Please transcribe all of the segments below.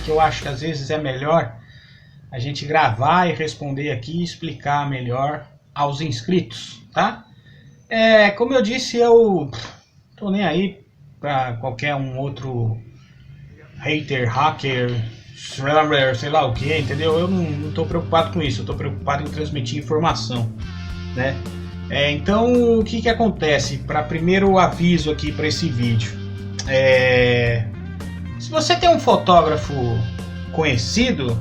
que eu acho que às vezes é melhor a gente gravar e responder aqui e explicar melhor aos inscritos, tá? Como eu disse, eu tô nem aí para qualquer um outro hater, hacker, sei lá o que, entendeu? Eu não tô preocupado com isso, eu tô preocupado em transmitir informação, né? Então, o que acontece? Para primeiro aviso aqui para esse vídeo, se você tem um fotógrafo conhecido,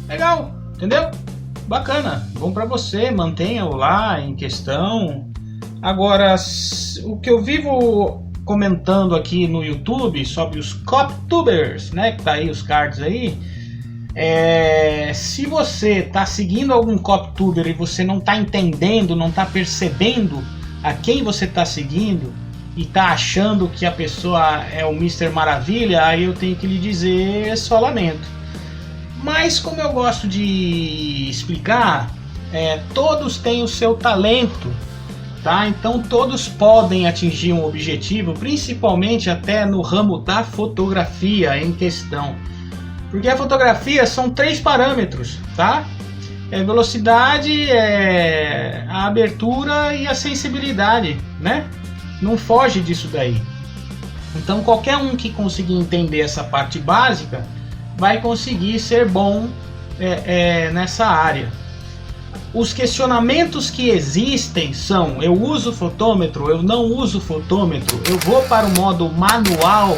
legal, entendeu? Bacana, bom para você, mantenha-o lá em questão. Agora, o que eu vivo comentando aqui no YouTube sobre os coptubers, né, que tá aí os cards aí, se você tá seguindo algum coptuber e você não tá entendendo, não tá percebendo a quem você tá seguindo e tá achando que a pessoa é o Mr. Maravilha, aí eu tenho que lhe dizer, só lamento. Mas como eu gosto de explicar, todos têm o seu talento, tá? Então todos podem atingir um objetivo, principalmente até no ramo da fotografia em questão. Porque a fotografia são 3 parâmetros, tá? Velocidade, a abertura e a sensibilidade, né? Não foge disso daí. Então qualquer um que conseguir entender essa parte básica vai conseguir ser bom nessa área. Os questionamentos que existem são: eu uso fotômetro, eu não uso fotômetro, eu vou para o modo manual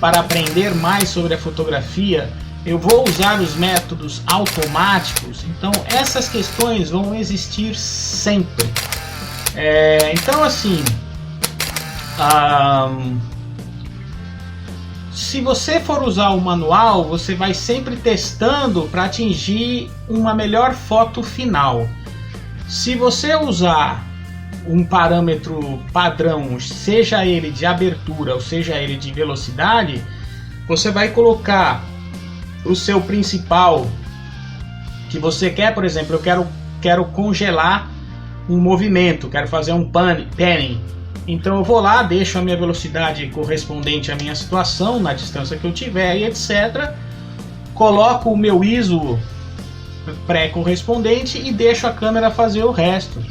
para aprender mais sobre a fotografia, eu vou usar os métodos automáticos. Então essas questões vão existir sempre. Então assim, se você for usar o manual, você vai sempre testando para atingir uma melhor foto final. Se você usar um parâmetro padrão, seja ele de abertura ou seja ele de velocidade, você vai colocar o seu principal que você quer. Por exemplo, eu quero congelar um movimento, quero fazer um panning. Então eu vou lá, deixo a minha velocidade correspondente à minha situação, na distância que eu tiver e etc. Coloco o meu ISO pré-correspondente e deixo a câmera fazer o resto,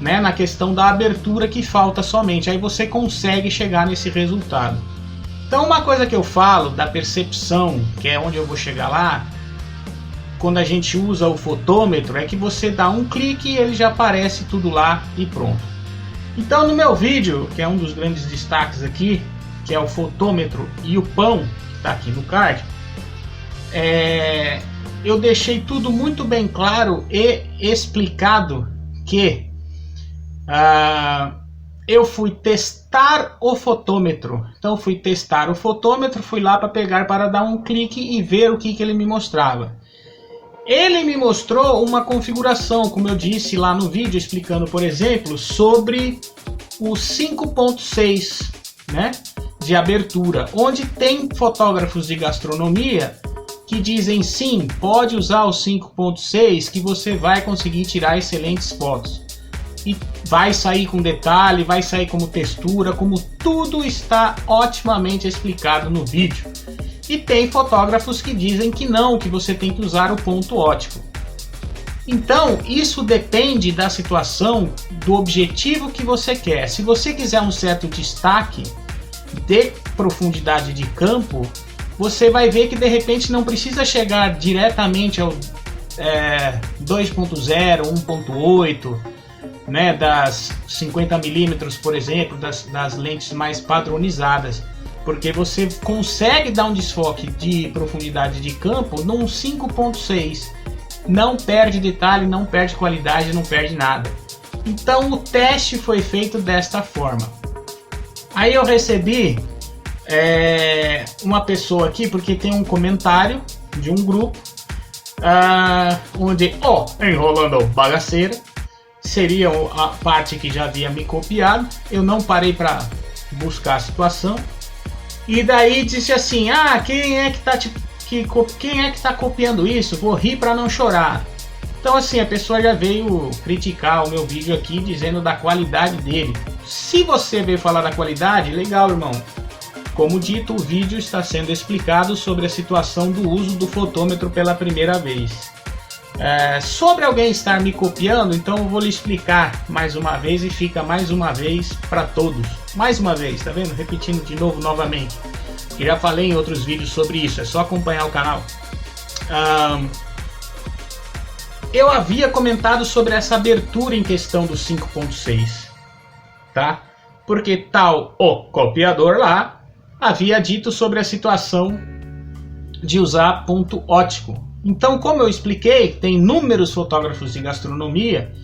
né? Na questão da abertura que falta somente, aí você consegue chegar nesse resultado. Então uma coisa que eu falo da percepção, que é onde eu vou chegar lá, quando a gente usa o fotômetro, é que você dá um clique e ele já aparece tudo lá e pronto. Então no meu vídeo, que é um dos grandes destaques aqui, que é o fotômetro e o pão, que está aqui no card, eu deixei tudo muito bem claro e explicado que eu fui testar o fotômetro. Então fui testar o fotômetro, fui lá para dar um clique e ver o que ele me mostrava. Ele me mostrou uma configuração, como eu disse lá no vídeo, explicando, por exemplo, sobre o 5.6, né, de abertura, onde tem fotógrafos de gastronomia que dizem sim, pode usar o 5.6 que você vai conseguir tirar excelentes fotos. E vai sair com detalhe, vai sair como textura, como tudo está otimamente explicado no vídeo. E tem fotógrafos que dizem que não, que você tem que usar o ponto ótico. Então, isso depende da situação, do objetivo que você quer. Se você quiser um certo destaque de profundidade de campo, você vai ver que de repente não precisa chegar diretamente ao 2.0, 1.8, né, das 50mm, por exemplo, das lentes mais padronizadas. Porque você consegue dar um desfoque de profundidade de campo num 5.6. Não perde detalhe, não perde qualidade, não perde nada. Então o teste foi feito desta forma. Aí eu recebi uma pessoa aqui, porque tem um comentário de um grupo onde, enrolando bagaceira, seria a parte que já havia me copiado. Eu não parei para buscar a situação. E daí disse assim, quem é que tá copiando isso? Vou rir para não chorar. Então assim, a pessoa já veio criticar o meu vídeo aqui, dizendo da qualidade dele. Se você veio falar da qualidade, legal, irmão. Como dito, o vídeo está sendo explicado sobre a situação do uso do fotômetro pela primeira vez. Sobre alguém estar me copiando, então eu vou lhe explicar mais uma vez e fica mais uma vez para todos. Mais uma vez, tá vendo? Repetindo de novo, novamente. Eu já falei em outros vídeos sobre isso, é só acompanhar o canal. Eu havia comentado sobre essa abertura em questão do 5.6, tá? Porque tal o copiador lá havia dito sobre a situação de usar ponto ótico. Então, como eu expliquei, tem inúmeros fotógrafos de gastronomia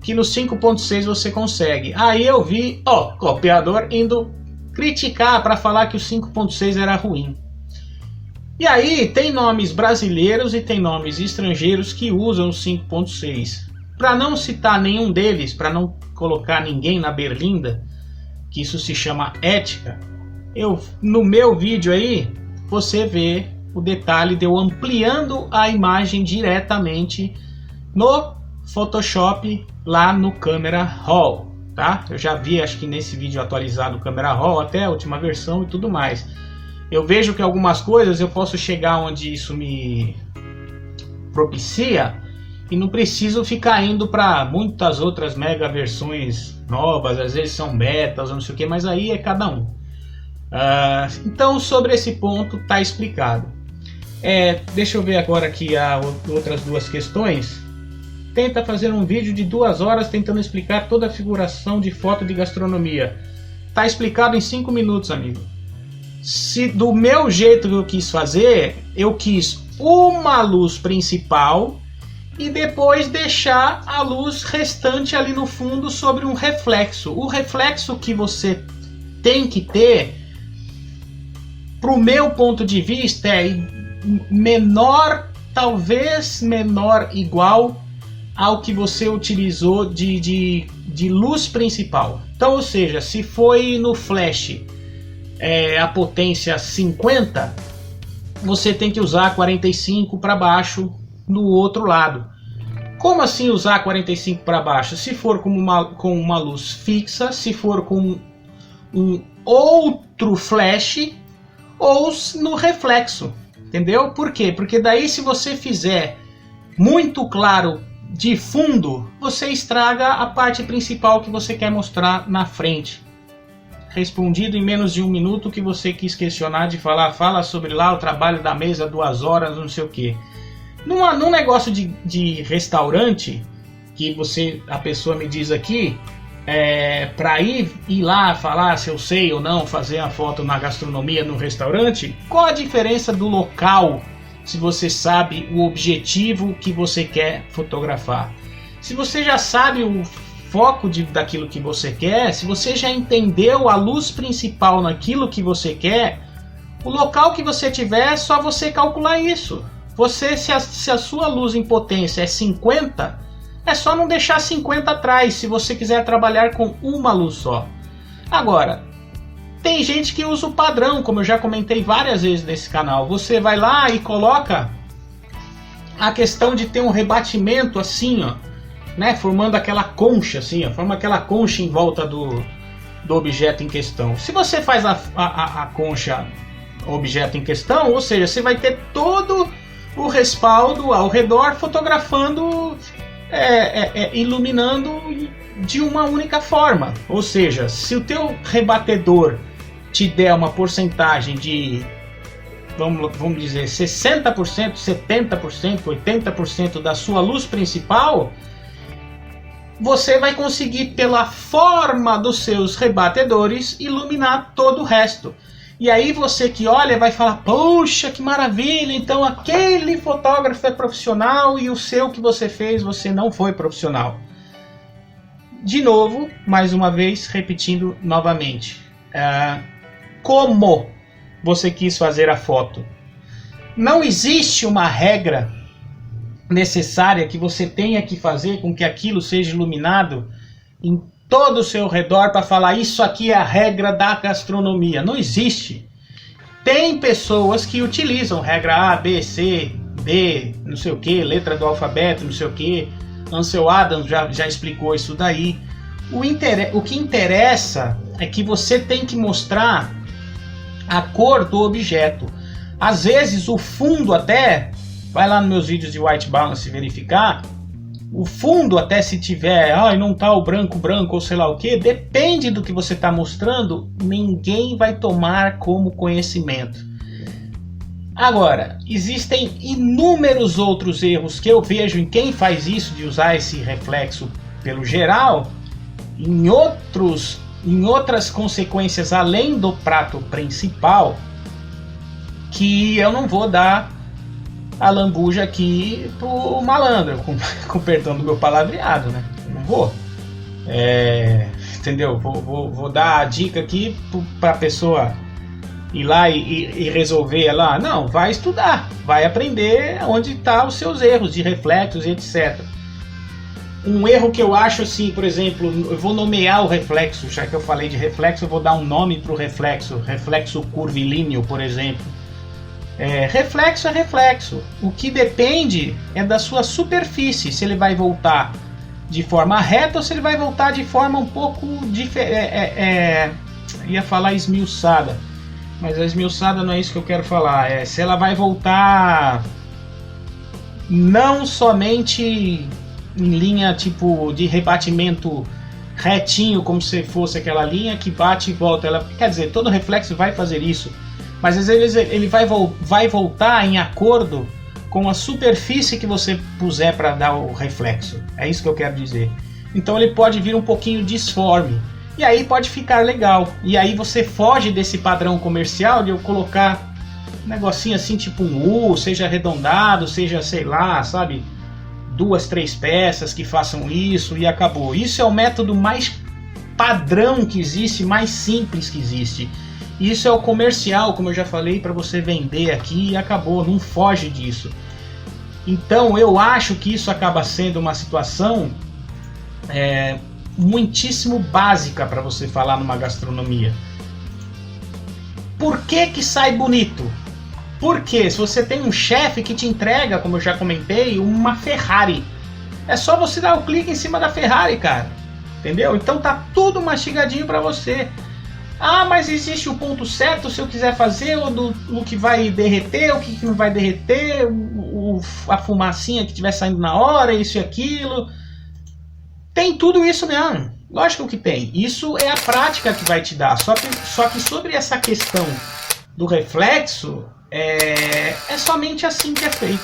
que no 5.6 você consegue. Aí eu vi o copiador indo criticar para falar que o 5.6 era ruim. E aí tem nomes brasileiros e tem nomes estrangeiros que usam o 5.6. Para não citar nenhum deles, para não colocar ninguém na berlinda, que isso se chama ética, no meu vídeo aí você vê o detalhe de eu ampliando a imagem diretamente no Photoshop lá no Camera Raw, tá? Eu já vi, acho que nesse vídeo atualizado o Camera Raw até a última versão e tudo mais. Eu vejo que algumas coisas eu posso chegar onde isso me propicia e não preciso ficar indo para muitas outras mega versões novas, às vezes são betas ou não sei o que, mas aí é cada um. Então sobre esse ponto está explicado. Deixa eu ver agora aqui as outras duas questões. Tenta fazer um vídeo de 2 horas tentando explicar toda a figuração de foto de gastronomia. Está explicado em 5 minutos, amigo. Se do meu jeito que eu quis fazer, eu quis uma luz principal e depois deixar a luz restante ali no fundo sobre um reflexo. O reflexo que você tem que ter, pro meu ponto de vista, é menor, talvez menor, igual ao que você utilizou de luz principal. Então, ou seja, se foi no flash a potência 50, você tem que usar 45 para baixo no outro lado. Como assim usar 45 para baixo? Se for com uma luz fixa, se for com um outro flash ou no reflexo, entendeu? Por quê? Porque daí se você fizer muito claro de fundo, você estraga a parte principal que você quer mostrar na frente. Respondido em menos de 1 minuto o que você quis questionar, de fala sobre lá o trabalho da mesa, 2 horas, não sei o que. Num negócio de restaurante, que a pessoa me diz aqui, para ir lá falar se eu sei ou não fazer a foto na gastronomia no restaurante, qual a diferença do local se você sabe o objetivo que você quer fotografar? Se você já sabe o foco daquilo que você quer, se você já entendeu a luz principal naquilo que você quer, o local que você tiver é só você calcular isso. Se a sua luz em potência é 50, é só não deixar 50 atrás, se você quiser trabalhar com uma luz só. Agora, tem gente que usa o padrão, como eu já comentei várias vezes nesse canal. Você vai lá e coloca a questão de ter um rebatimento assim, ó, né, formando aquela concha assim, ó, forma aquela concha em volta do objeto em questão. Se você faz a concha objeto em questão, ou seja, você vai ter todo o respaldo ao redor fotografando, iluminando de uma única forma. Ou seja, se o teu rebatedor te der uma porcentagem de, vamos dizer, 60%, 70%, 80% da sua luz principal, você vai conseguir, pela forma dos seus rebatedores, iluminar todo o resto. E aí você que olha vai falar, poxa, que maravilha, então aquele fotógrafo é profissional e o seu que você fez, você não foi profissional. De novo, mais uma vez, repetindo novamente. Como você quis fazer a foto? Não existe uma regra necessária que você tenha que fazer com que aquilo seja iluminado em todo o seu redor para falar isso aqui é a regra da gastronomia. Não existe. Tem pessoas que utilizam regra A, B, C, D, não sei o que, letra do alfabeto, não sei o que. Ansel Adams já explicou isso daí. O que interessa é que você tem que mostrar a cor do objeto. Às vezes o fundo até, vai lá nos meus vídeos de white balance verificar, o fundo até se tiver, não tá o branco ou sei lá o que, depende do que você está mostrando, ninguém vai tomar como conhecimento. Agora, existem inúmeros outros erros que eu vejo em quem faz isso, de usar esse reflexo pelo geral, em outras consequências além do prato principal, que eu não vou dar a lambuja aqui pro malandro, com perdão do meu palavreado, né? Eu não vou. Entendeu? Vou dar a dica aqui pra pessoa ir lá e resolver lá. Não, vai estudar, vai aprender onde tá os seus erros de reflexos e etc. Um erro que eu acho assim, por exemplo, eu vou nomear o reflexo, já que eu falei de reflexo, eu vou dar um nome pro reflexo curvilíneo, por exemplo. Reflexo é reflexo. O que depende é da sua superfície, se ele vai voltar de forma reta ou se ele vai voltar de forma um pouco diferente. Ia falar esmiuçada, mas a esmiuçada não é isso que eu quero falar. Se ela vai voltar não somente em linha tipo de rebatimento retinho, como se fosse aquela linha que bate e volta. Quer dizer, todo reflexo vai fazer isso, mas às vezes ele vai voltar em acordo com a superfície que você puser para dar o reflexo. É isso que eu quero dizer. Então ele pode vir um pouquinho disforme, e aí pode ficar legal. E aí você foge desse padrão comercial de eu colocar um negocinho assim, tipo um U, seja arredondado, seja, sei lá, sabe, 2, 3 peças que façam isso e acabou. Isso é o método mais padrão que existe, mais simples que existe. Isso é o comercial, como eu já falei, para você vender aqui e acabou, não foge disso. Então eu acho que isso acaba sendo uma situação muitíssimo básica para você falar numa gastronomia. Por que sai bonito? Porque se você tem um chefe que te entrega, como eu já comentei, uma Ferrari, é só você dar o clique em cima da Ferrari, cara. Entendeu? Então tá tudo mastigadinho para você. Mas existe o ponto certo se eu quiser fazer, o que vai derreter, o que não vai derreter, a fumacinha que estiver saindo na hora, isso e aquilo. Tem tudo isso mesmo. Lógico que tem. Isso é a prática que vai te dar. Só que sobre essa questão do reflexo, é somente assim que é feito.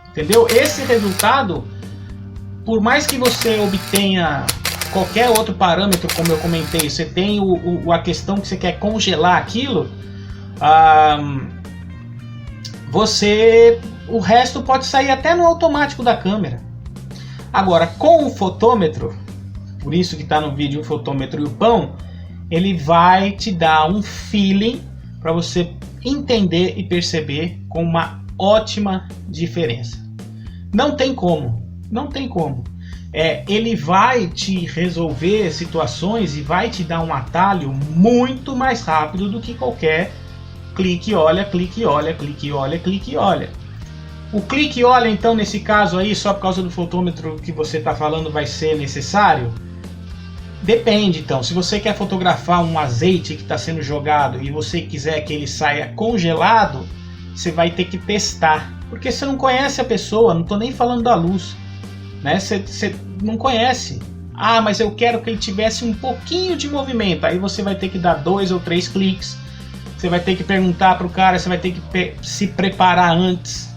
Entendeu? Esse resultado, por mais que você obtenha qualquer outro parâmetro, como eu comentei, você tem a questão que você quer congelar aquilo, o resto pode sair até no automático da câmera. Agora, com o fotômetro, por isso que está no vídeo o fotômetro e o pão, ele vai te dar um feeling para você entender e perceber com uma ótima diferença. Não tem como. Ele vai te resolver situações e vai te dar um atalho muito mais rápido do que qualquer clique, olha, clique, olha, clique, olha, clique, olha. O clique, olha, então, nesse caso aí, só por causa do fotômetro que você está falando, vai ser necessário? Depende, então. Se você quer fotografar um azeite que está sendo jogado e você quiser que ele saia congelado, você vai ter que testar. Porque você não conhece a pessoa, não estou nem falando da luz. Né? Você não conhece. Mas eu quero que ele tivesse um pouquinho de movimento. Aí você vai ter que dar 2 ou 3 cliques. Você vai ter que perguntar para o cara, você vai ter que se preparar antes.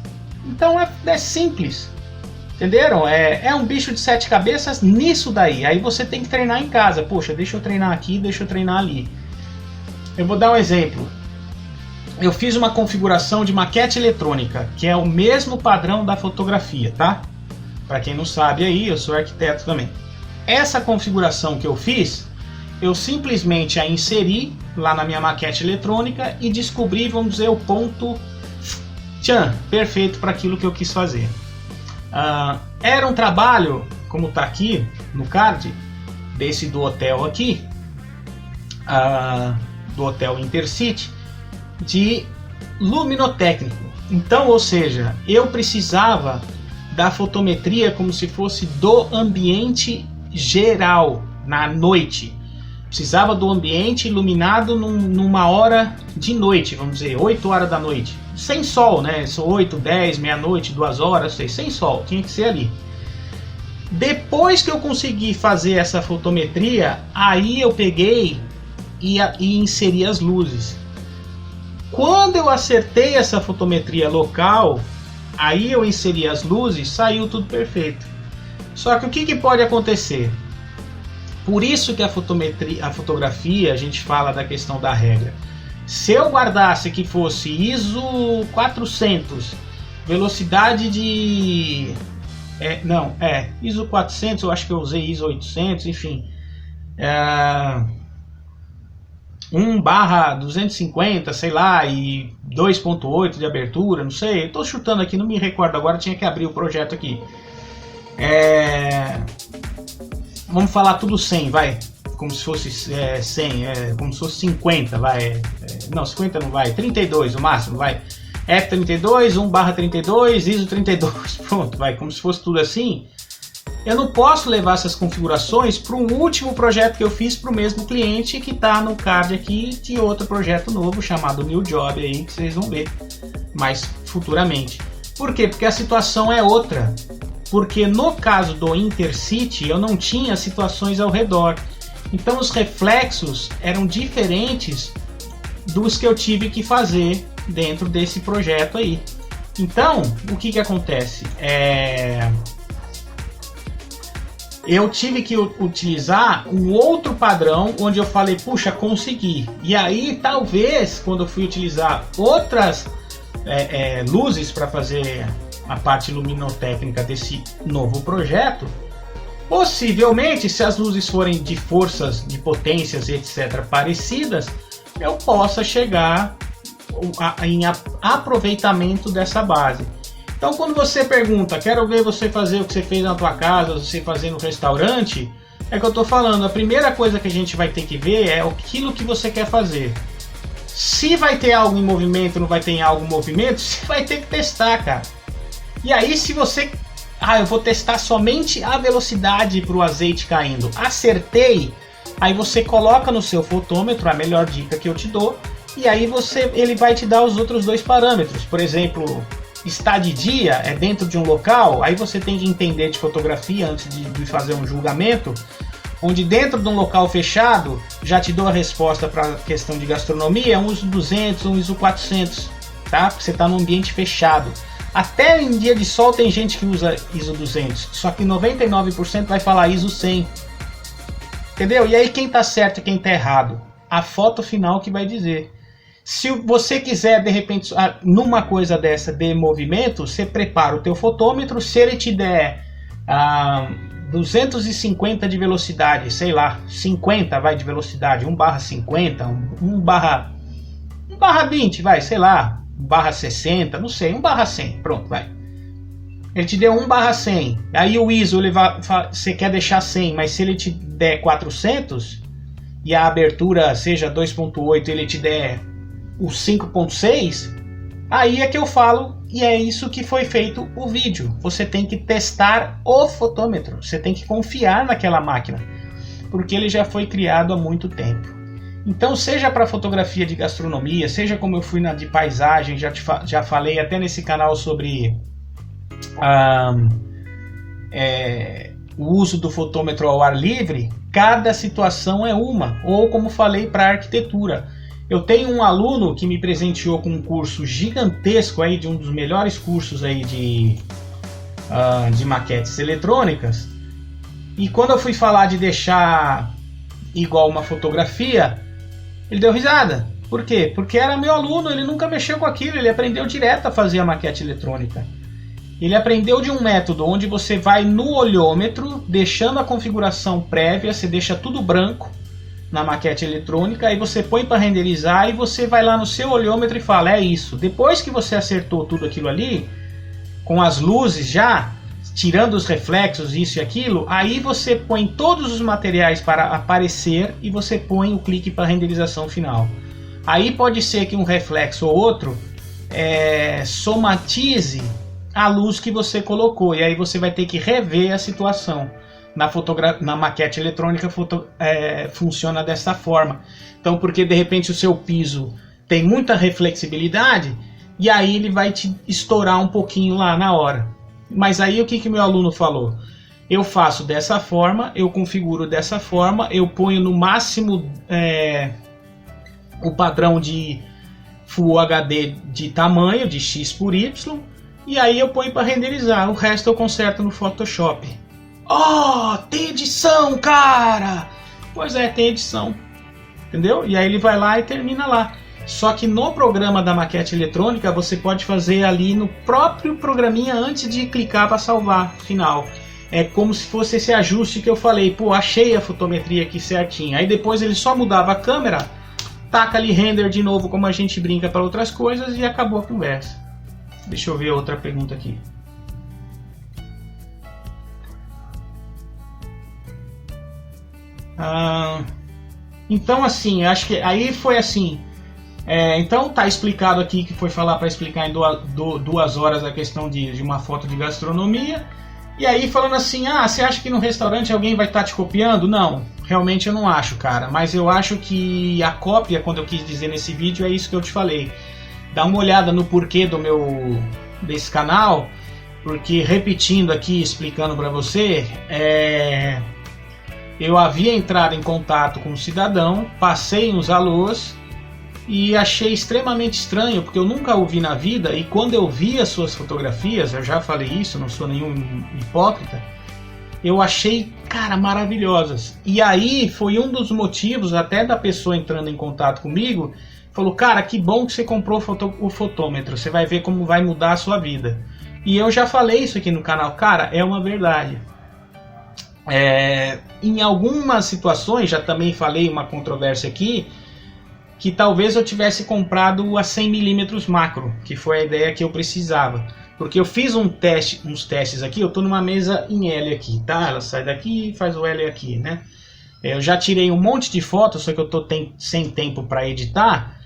Então é simples. Entenderam? É um bicho de 7 cabeças nisso daí. Aí você tem que treinar em casa. Poxa, deixa eu treinar aqui, deixa eu treinar ali. Eu vou dar um exemplo. Eu fiz uma configuração de maquete eletrônica, que é o mesmo padrão da fotografia, tá? Para quem não sabe aí, eu sou arquiteto também. Essa configuração que eu fiz, eu simplesmente a inseri lá na minha maquete eletrônica e descobri, vamos dizer, o ponto perfeito para aquilo que eu quis fazer. Era um trabalho, como está aqui no card, desse do hotel aqui, do hotel Intercity, de luminotécnico. Então, ou seja, eu precisava da fotometria como se fosse do ambiente geral, na noite. precisava do ambiente iluminado numa hora de noite, vamos dizer, 8 horas da noite. Sem sol, né? 8, 10, meia-noite, 2 horas, sem sol, tinha que ser ali. Depois que eu consegui fazer essa fotometria, aí eu peguei e inseri as luzes. Quando eu acertei essa fotometria local, aí eu inseri as luzes, saiu tudo perfeito. Só que o que pode acontecer? Por isso que a fotografia, a gente fala da questão da regra. Se eu guardasse que fosse ISO 400, velocidade de... ISO 400, eu acho que eu usei ISO 800, enfim. 1/250, sei lá, e 2.8 de abertura, não sei. Eu tô chutando aqui, não me recordo agora, tinha que abrir o projeto aqui. Vamos falar tudo 100, vai. Como se fosse 100, como se fosse 50, vai. Não, 50 não vai. 32 o máximo, vai. F32, 1/32, ISO 32, pronto, vai. Como se fosse tudo assim. Eu não posso levar essas configurações para um último projeto que eu fiz para o mesmo cliente que está no card aqui de outro projeto novo chamado New Job aí, que vocês vão ver mais futuramente. Por quê? Porque a situação é outra. Porque no caso do Intercity eu não tinha situações ao redor. Então os reflexos eram diferentes dos que eu tive que fazer dentro desse projeto aí. Então, o que acontece? Eu tive que utilizar um outro padrão onde eu falei, puxa, consegui. E aí, talvez, quando eu fui utilizar outras luzes para fazer a parte luminotécnica desse novo projeto, possivelmente, se as luzes forem de forças, de potências, etc., parecidas, eu possa chegar em aproveitamento dessa base. Então, quando você pergunta, quero ver você fazer o que você fez na tua casa, você fazer no restaurante, é que eu estou falando, a primeira coisa que a gente vai ter que ver é aquilo que você quer fazer. Se vai ter algo em movimento, não vai ter algo em movimento, você vai ter que testar, cara. E aí, se você... eu vou testar somente a velocidade para o azeite caindo. Acertei. Aí você coloca no seu fotômetro, a melhor dica que eu te dou, e aí ele vai te dar os outros dois parâmetros. Por exemplo, está de dia, é dentro de um local, aí você tem que entender de fotografia antes de fazer um julgamento, onde dentro de um local fechado, já te dou a resposta para a questão de gastronomia, um ISO 200, um ISO 400, tá? Porque você está num ambiente fechado. Até em dia de sol tem gente que usa ISO 200, só que 99% vai falar ISO 100. Entendeu? E aí quem tá certo e quem tá errado? A foto final que vai dizer. Se você quiser, de repente, numa coisa dessa de movimento, você prepara o teu fotômetro, se ele te der 250 de velocidade, sei lá, 50 vai de velocidade, 1/50, 1/20, vai, sei lá, 1/60, não sei, 1/100, pronto, vai. Ele te deu 1/100, aí o ISO você quer deixar 100, mas se ele te der 400 e a abertura seja 2.8, ele te der o 5.6, aí é que eu falo, e é isso que foi feito o vídeo. Você tem que testar o fotômetro, você tem que confiar naquela máquina, porque ele já foi criado há muito tempo. Então, seja para fotografia de gastronomia, seja como eu fui na de paisagem, já falei até nesse canal sobre o uso do fotômetro ao ar livre, cada situação é uma, ou como falei para arquitetura. Eu tenho um aluno que me presenteou com um curso gigantesco aí, de um dos melhores cursos aí de maquetes eletrônicas, e quando eu fui falar de deixar igual uma fotografia, ele deu risada. Por quê? Porque era meu aluno, ele nunca mexeu com aquilo, ele aprendeu direto a fazer a maquete eletrônica. Ele aprendeu de um método onde você vai no olhômetro, deixando a configuração prévia, você deixa tudo branco na maquete eletrônica, aí você põe para renderizar e você vai lá no seu olhômetro e fala, é isso. Depois que você acertou tudo aquilo ali, com as luzes já, tirando os reflexos, isso e aquilo, aí você põe todos os materiais para aparecer e você põe o clique para renderização final. Aí pode ser que um reflexo ou outro somatize a luz que você colocou, e aí você vai ter que rever a situação. na maquete eletrônica funciona dessa forma. Então, porque de repente o seu piso tem muita reflexibilidade, e aí ele vai te estourar um pouquinho lá na hora. Mas aí o que meu aluno falou? Eu faço dessa forma, eu configuro dessa forma, eu ponho no máximo o padrão de Full HD de tamanho, de X por Y, e aí eu ponho para renderizar. O resto eu conserto no Photoshop. Oh, tem edição, cara! Pois é, tem edição. Entendeu? E aí ele vai lá e termina lá. Só que no programa da maquete eletrônica você pode fazer ali no próprio programinha antes de clicar para salvar final. É como se fosse esse ajuste que eu falei. Pô, achei a fotometria aqui certinho. Aí depois ele só mudava a câmera, taca ali render de novo, como a gente brinca para outras coisas, e acabou a conversa. Deixa eu ver outra pergunta aqui. Então assim, acho que aí foi assim. Então tá explicado aqui, que foi falar para explicar em 2 horas a questão de uma foto de gastronomia. E aí falando assim, você acha que no restaurante alguém vai estar te copiando? Não, realmente eu não acho, cara. Mas eu acho que a cópia, quando eu quis dizer nesse vídeo, é isso que eu te falei. Dá uma olhada no porquê desse canal, porque repetindo aqui, explicando para você, eu havia entrado em contato com um cidadão, passei uns alôs e achei extremamente estranho, porque eu nunca o vi na vida, e quando eu vi as suas fotografias, eu já falei isso, não sou nenhum hipócrita, eu achei, cara, maravilhosas. E aí foi um dos motivos, até da pessoa entrando em contato comigo, falou, cara, que bom que você comprou o fotômetro, você vai ver como vai mudar a sua vida. E eu já falei isso aqui no canal, cara, é uma verdade. Em algumas situações, já também falei uma controvérsia aqui, que talvez eu tivesse comprado a 100mm macro, que foi a ideia que eu precisava. Porque eu fiz uns testes aqui, eu estou numa mesa em L aqui, tá? Ela sai daqui e faz o L aqui, né? Eu já tirei um monte de fotos, só que eu estou sem tempo para editar.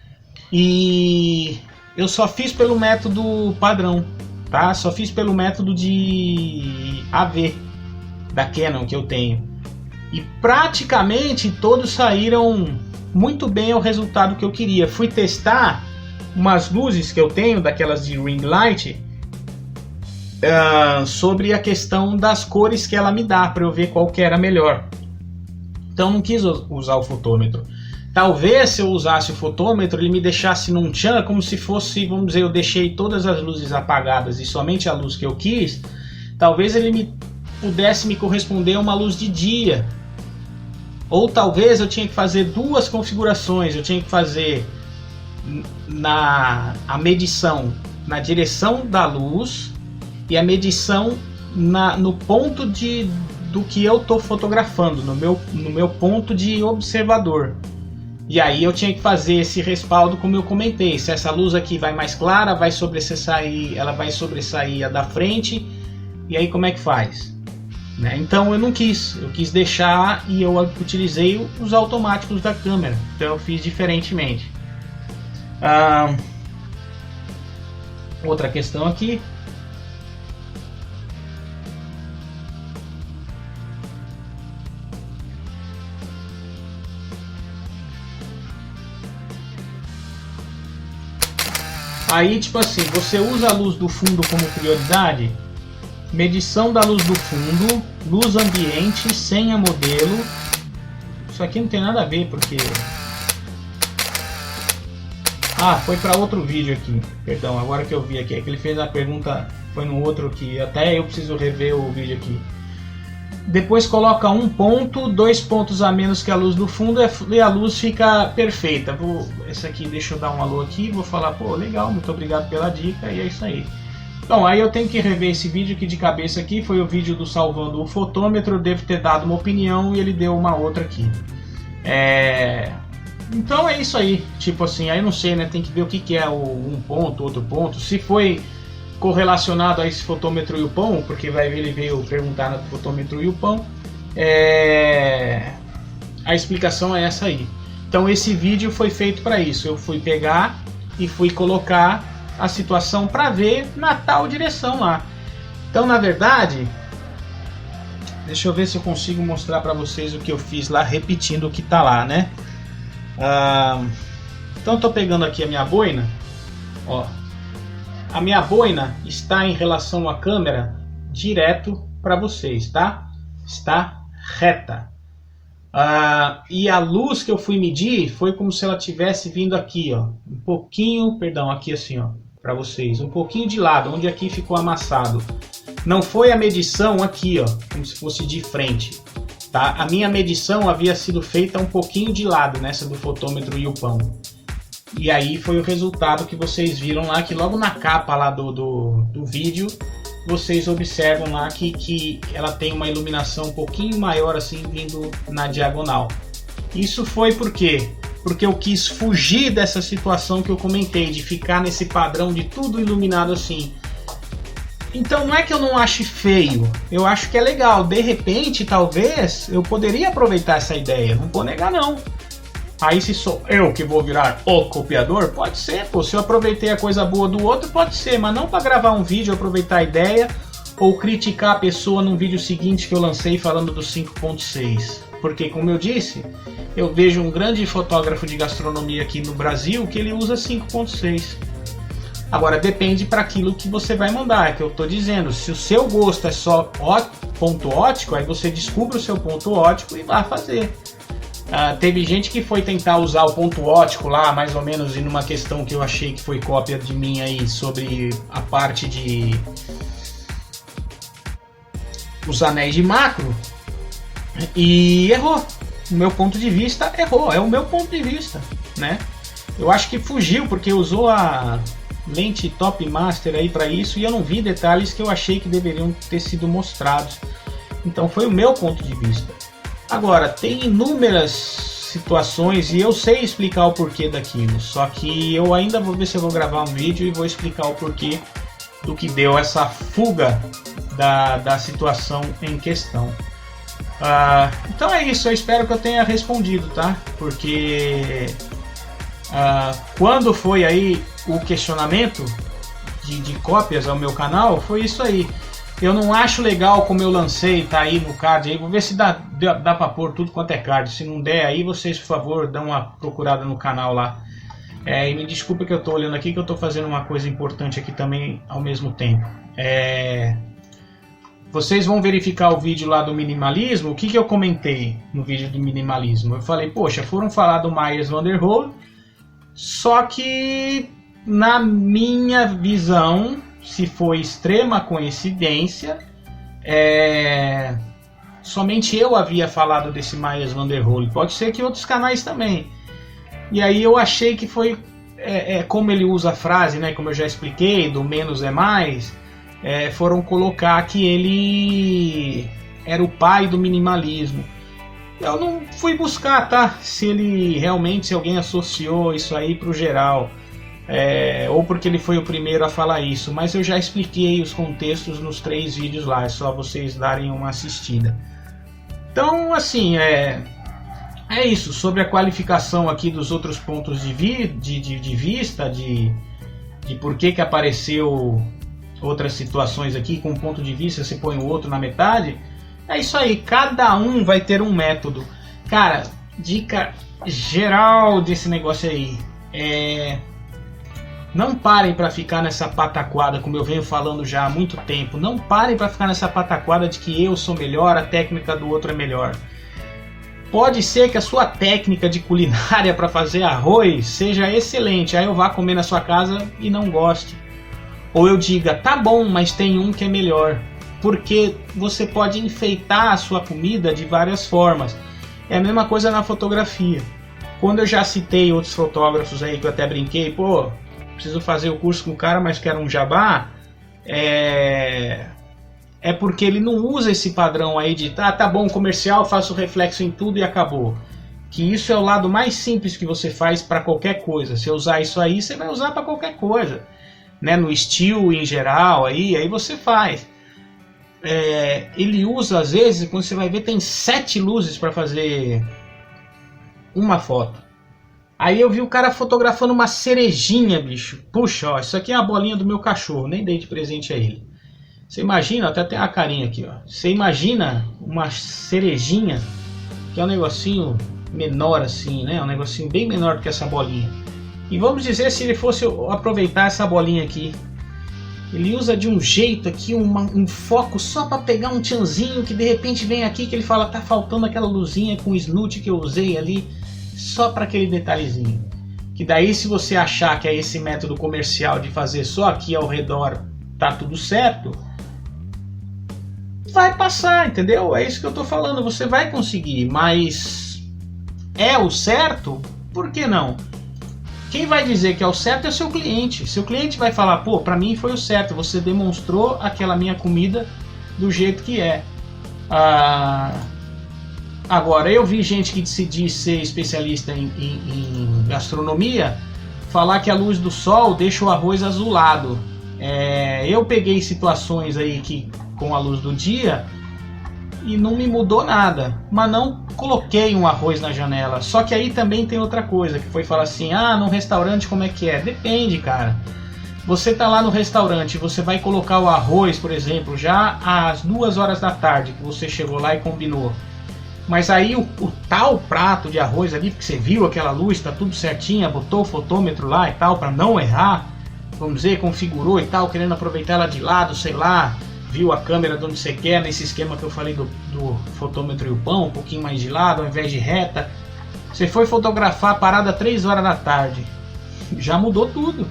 E eu só fiz pelo método padrão, tá? Só fiz pelo método de AV, da Canon que eu tenho. E praticamente todos saíram muito bem ao resultado que eu queria. Fui testar umas luzes que eu tenho, daquelas de ring light, sobre a questão das cores que ela me dá, para eu ver qual que era melhor. Então não quis usar o fotômetro. Talvez se eu usasse o fotômetro, ele me deixasse num tchan, como se fosse, vamos dizer, eu deixei todas as luzes apagadas e somente a luz que eu quis. Talvez ele pudesse me corresponder a uma luz de dia. Ou talvez eu tinha que fazer 2 configurações. Eu tinha que fazer a medição na direção da luz e a medição no ponto do que eu estou fotografando, no meu ponto de observador. E aí eu tinha que fazer esse respaldo, como eu comentei. Se essa luz aqui vai mais clara, ela vai sobressair a da frente. E aí como é que faz? Então eu não quis, eu quis deixar, e eu utilizei os automáticos da câmera, então eu fiz diferentemente. Outra questão aqui. Aí tipo assim, você usa a luz do fundo como prioridade? Medição da luz do fundo, luz ambiente, senha modelo. Isso aqui não tem nada a ver, porque... foi para outro vídeo aqui. Perdão, agora que eu vi aqui. É que ele fez a pergunta, foi no outro que até eu preciso rever o vídeo aqui. Depois coloca 1 ponto, 2 pontos a menos que a luz do fundo e a luz fica perfeita. Esse aqui, deixa eu dar um alô aqui. Vou falar, pô, legal, muito obrigado pela dica, e é isso aí. Então, aí eu tenho que rever esse vídeo aqui de cabeça aqui, foi o vídeo do salvando o fotômetro, eu devo ter dado uma opinião e ele deu uma outra aqui. Então é isso aí, tipo assim, aí não sei, né, tem que ver o que é o 1 ponto, outro ponto, se foi correlacionado a esse fotômetro e o pão, porque ele veio perguntar no fotômetro e o pão, a explicação é essa aí. Então esse vídeo foi feito para isso, eu fui pegar e fui colocar a situação para ver na tal direção lá. Então na verdade Deixa eu ver se eu consigo mostrar para vocês o que eu fiz lá, repetindo o que tá lá, né? Então eu tô pegando aqui a minha boina, ó. A minha boina está em relação à câmera direto para vocês, tá? Está reta. E a luz que eu fui medir foi como se ela tivesse vindo aqui, ó, um pouquinho, perdão, aqui assim, ó, para vocês, um pouquinho de lado, onde aqui ficou amassado. Não foi a medição aqui, ó, como se fosse de frente, tá? A minha medição havia sido feita um pouquinho de lado, nessa do fotômetro Yupão. E aí foi o resultado que vocês viram lá, que logo na capa lá do vídeo, vocês observam lá que ela tem uma iluminação um pouquinho maior assim, vindo na diagonal. Isso foi por quê? Porque eu quis fugir dessa situação que eu comentei, de ficar nesse padrão de tudo iluminado assim. Então não é que eu não ache feio, eu acho que é legal. De repente, talvez, eu poderia aproveitar essa ideia, não vou negar não. Aí se sou eu que vou virar o copiador, pode ser, pô. Se eu aproveitei a coisa boa do outro, pode ser, mas não para gravar um vídeo, aproveitar a ideia ou criticar a pessoa num vídeo seguinte que eu lancei falando do 5.6. Porque, como eu disse, eu vejo um grande fotógrafo de gastronomia aqui no Brasil que ele usa 5.6. Agora depende para aquilo que você vai mandar, é que eu estou dizendo. Se o seu gosto é só ponto ótico, aí você descobre o seu ponto ótico e vai fazer. Teve gente que foi tentar usar o ponto ótico lá, mais ou menos, em uma questão que eu achei que foi cópia de mim aí, sobre a parte de os anéis de macro, e errou. O meu ponto de vista errou, é o meu ponto de vista, né? Eu acho que fugiu, porque usou a lente Top Master aí para isso, e eu não vi detalhes que eu achei que deveriam ter sido mostrados. Então foi o meu ponto de vista. Agora, tem inúmeras situações e eu sei explicar o porquê daquilo, só que eu ainda vou ver se eu vou gravar um vídeo e vou explicar o porquê do que deu essa fuga da situação em questão. Então é isso, eu espero que eu tenha respondido, tá? Porque quando foi aí o questionamento de cópias ao meu canal, foi isso aí. Eu não acho legal como eu lancei, tá aí no card aí. Vou ver se dá pra pôr tudo quanto é card. Se não der aí, vocês por favor dão uma procurada no canal lá. E me desculpa que eu tô olhando aqui, que eu tô fazendo uma coisa importante aqui também ao mesmo tempo. Vocês vão verificar o vídeo lá do minimalismo. O que eu comentei no vídeo do minimalismo? Eu falei, poxa, foram falar do Meyers van der Rohe, só que na minha visão, se foi extrema coincidência, somente eu havia falado desse Meyers van der Rohe. Pode ser que outros canais também. E aí eu achei que foi, como ele usa a frase, né, como eu já expliquei, do menos é mais, foram colocar que ele era o pai do minimalismo. Eu não fui buscar, tá? Se ele realmente, se alguém associou isso aí pro geral. Ou porque ele foi o primeiro a falar isso, mas eu já expliquei os contextos nos 3 vídeos lá, é só vocês darem uma assistida. Então, assim, é isso, sobre a qualificação aqui dos outros pontos de vista, de por que apareceu outras situações aqui, com um ponto de vista você põe o outro na metade, é isso aí, cada um vai ter um método. Cara, dica geral desse negócio aí, não parem para ficar nessa pataquada, como eu venho falando já há muito tempo. Não parem para ficar nessa pataquada de que eu sou melhor, a técnica do outro é melhor. Pode ser que a sua técnica de culinária para fazer arroz seja excelente, aí eu vá comer na sua casa e não goste. Ou eu diga, tá bom, mas tem um que é melhor. Porque você pode enfeitar a sua comida de várias formas. É a mesma coisa na fotografia. Quando eu já citei outros fotógrafos aí que eu até brinquei, pô, preciso fazer o curso com o cara, mas quero um jabá, é porque ele não usa esse padrão aí de tá bom, comercial, faço reflexo em tudo e acabou. Que isso é o lado mais simples que você faz para qualquer coisa. Se usar isso aí, você vai usar para qualquer coisa, né? No estilo em geral, aí você faz. Ele usa, às vezes, quando você vai ver, tem 7 luzes para fazer uma foto. Aí eu vi o cara fotografando uma cerejinha, bicho. Puxa, ó, isso aqui é a bolinha do meu cachorro, nem dei de presente a ele. Você imagina, até tem a carinha aqui, ó. Você imagina uma cerejinha, que é um negocinho menor assim, né? Um negocinho bem menor do que essa bolinha. E vamos dizer, se ele fosse aproveitar essa bolinha aqui, ele usa de um jeito aqui, um foco só para pegar um tchanzinho que de repente vem aqui que ele fala, tá faltando aquela luzinha com o snoot que eu usei ali, só para aquele detalhezinho. Que daí, se você achar que é esse método comercial de fazer só aqui ao redor tá tudo certo, vai passar, entendeu? É isso que eu tô falando, você vai conseguir, mas é o certo? Por que não? Quem vai dizer que é o certo é o seu cliente. Seu cliente vai falar, pô, pra mim foi o certo, você demonstrou aquela minha comida do jeito que é. Agora, eu vi gente que decidiu ser especialista em gastronomia falar que a luz do sol deixa o arroz azulado. Eu peguei situações aí que com a luz do dia e não me mudou nada, mas não coloquei um arroz na janela. Só que aí também tem outra coisa, que foi falar assim, num restaurante como é que é? Depende, cara. Você tá lá no restaurante, você vai colocar o arroz, por exemplo, já às 2 horas da tarde, que você chegou lá e combinou. Mas aí o tal prato de arroz ali, porque você viu aquela luz, tá tudo certinho, botou o fotômetro lá e tal, para não errar, vamos dizer, configurou e tal, querendo aproveitar ela de lado, sei lá, viu a câmera de onde você quer, nesse esquema que eu falei do fotômetro e o pão, um pouquinho mais de lado, ao invés de reta. Você foi fotografar a parada 3 horas da tarde, já mudou tudo.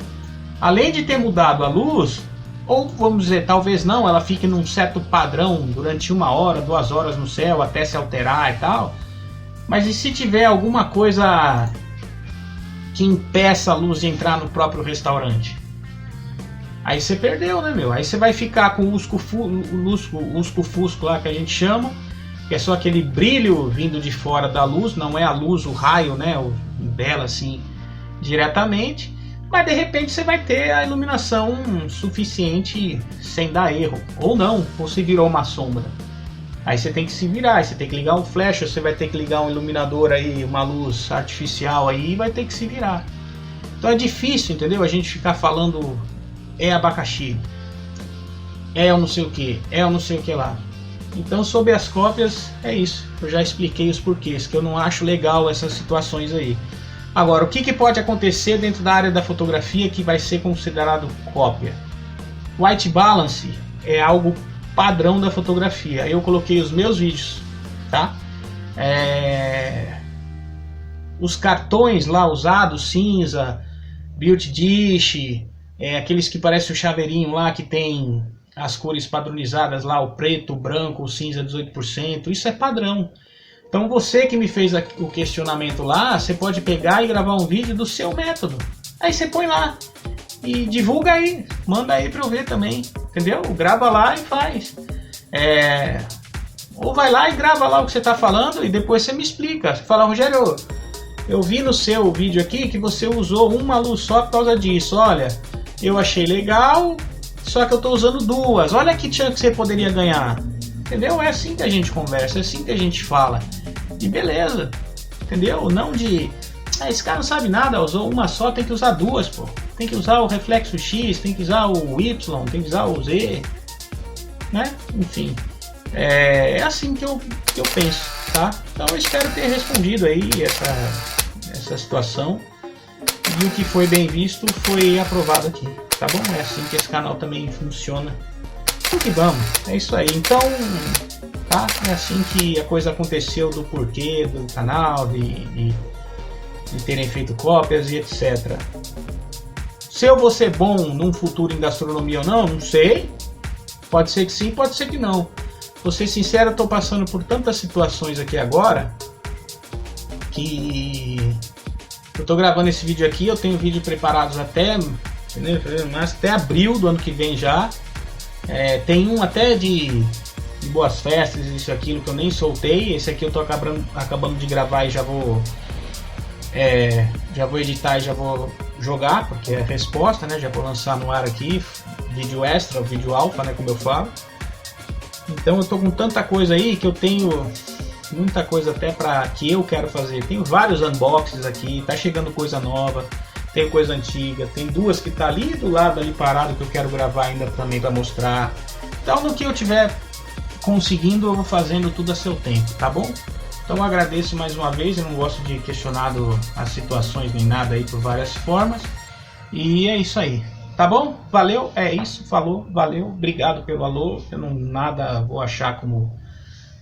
Além de ter mudado a luz, ou vamos dizer, talvez não, ela fique num certo padrão durante 1 hora, 2 horas no céu, até se alterar e tal. Mas e se tiver alguma coisa que impeça a luz de entrar no próprio restaurante? Aí você perdeu, né, meu? Aí você vai ficar com o lusco-fusco lá que a gente chama, que é só aquele brilho vindo de fora da luz, não é a luz, o raio, né, dela assim, diretamente. Mas de repente você vai ter a iluminação suficiente sem dar erro. Ou não, ou se virou uma sombra. Aí você tem que se virar, aí você tem que ligar um flash, você vai ter que ligar um iluminador aí, uma luz artificial aí, e vai ter que se virar. Então é difícil, entendeu? A gente ficar falando abacaxi, eu não sei o que, eu não sei o que lá. Então sobre as cópias é isso, eu já expliquei os porquês, que eu não acho legal essas situações aí. Agora, o que pode acontecer dentro da área da fotografia que vai ser considerado cópia? White balance é algo padrão da fotografia. Eu coloquei os meus vídeos, tá? Os cartões lá usados, cinza, beauty dish, aqueles que parecem o chaveirinho lá, que tem as cores padronizadas lá, o preto, o branco, o cinza 18%, isso é padrão. Então você que me fez o questionamento lá, você pode pegar e gravar um vídeo do seu método. Aí você põe lá e divulga aí, manda aí para eu ver também, entendeu? Grava lá e faz. Ou vai lá e grava lá o que você está falando e depois você me explica. Você fala, Rogério, eu vi no seu vídeo aqui que você usou uma luz só por causa disso. Olha, eu achei legal, só que eu estou usando 2. Olha que chance que você poderia ganhar. Entendeu? É assim que a gente conversa, é assim que a gente fala. E beleza, entendeu? Não de... esse cara não sabe nada, usou uma só, tem que usar 2, pô. Tem que usar o reflexo X, tem que usar o Y, tem que usar o Z, né? Enfim, é assim que eu penso, tá? Então eu espero ter respondido aí essa situação. E o que foi bem visto foi aprovado aqui, tá bom? É assim que esse canal também funciona. Então que vamos, é isso aí. Então, tá? É assim que a coisa aconteceu, do porquê do canal, de terem feito cópias e etc. Se eu vou ser bom num futuro em gastronomia ou não sei. Pode ser que sim, pode ser que não. Vou ser sincero, eu estou passando por tantas situações aqui agora que eu estou gravando esse vídeo aqui, eu tenho vídeo preparados até abril do ano que vem já. Tem um até de boas festas, isso e aquilo, que eu nem soltei. Esse aqui eu tô acabando de gravar e já vou editar e já vou jogar, porque é a resposta, né? Já vou lançar no ar aqui, vídeo extra, vídeo alfa, né? Como eu falo. Então eu tô com tanta coisa aí que eu tenho muita coisa até que eu quero fazer. Tenho vários unboxings aqui, tá chegando coisa nova, tem coisa antiga, tem 2 que tá ali do lado ali parado que eu quero gravar ainda também para mostrar. Então, no que eu tiver conseguindo, eu vou fazendo tudo a seu tempo, tá bom? Então, eu agradeço mais uma vez. Eu não gosto de questionar as situações nem nada aí por várias formas. E é isso aí, tá bom? Valeu, é isso, falou, valeu, obrigado pelo alô. Eu não nada vou achar como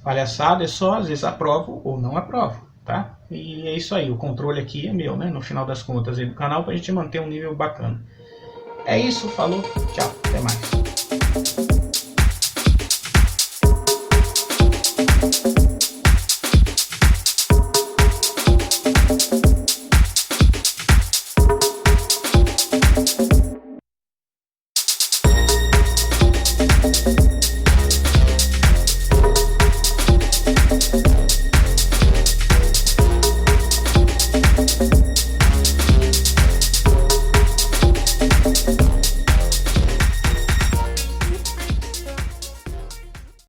palhaçada, é só às vezes aprovo ou não aprovo, tá? E é isso aí, o controle aqui é meu, né? No final das contas aí do canal, pra gente manter um nível bacana. É isso, falou, tchau, até mais.